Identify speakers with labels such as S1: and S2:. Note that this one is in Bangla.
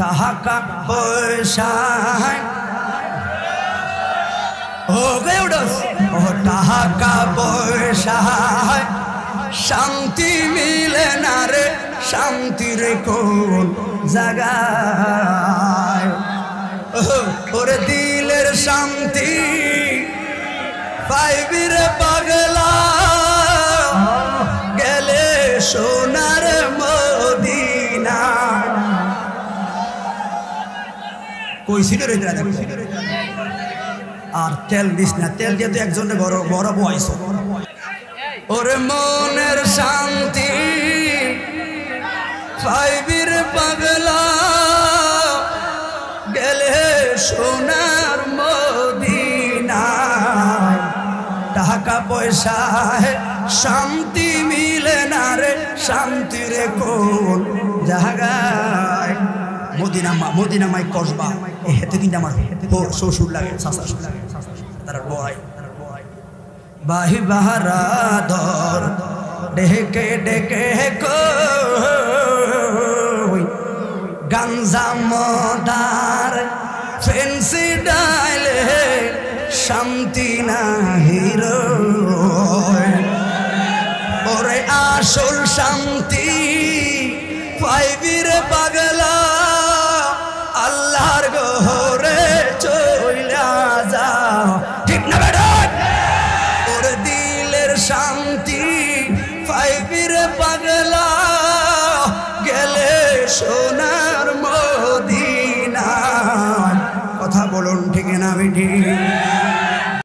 S1: টাকা পয়সা ও গেউডস ও টাকা পয়সা শান্তি মিলে না রে শান্তির কোন জায়গায় ওরে দিলের শান্তি পাইবি রে পাগলা গেলে সোনার মদিনা কইছিল রে আর তেল দিস না তেল দিয়ে তো একজনের বড় বয়স ওরে মনের শান্তি পাইবি রে পাগলা গেলে সোনার মদিনা টাকা পয়সায় শান্তি মিলে না রে শান্তি রে কোন জায়গায় মদিনা মাই কসবা হেতে কিন্তু আমার শ্বশুর লাগে তারা বয় বাহি বাহারা ধর ডেকে ডেকে গাঞ্জা মদার ফেন্সি ডাইলে শান্তি না হিরো ওরে আসল শান্তি পাইবি রে পাগলা আল্লাহর ঘরে চইলা যাও ঠিক না বেটা ওরে দিলের শান্তি পাইবি রে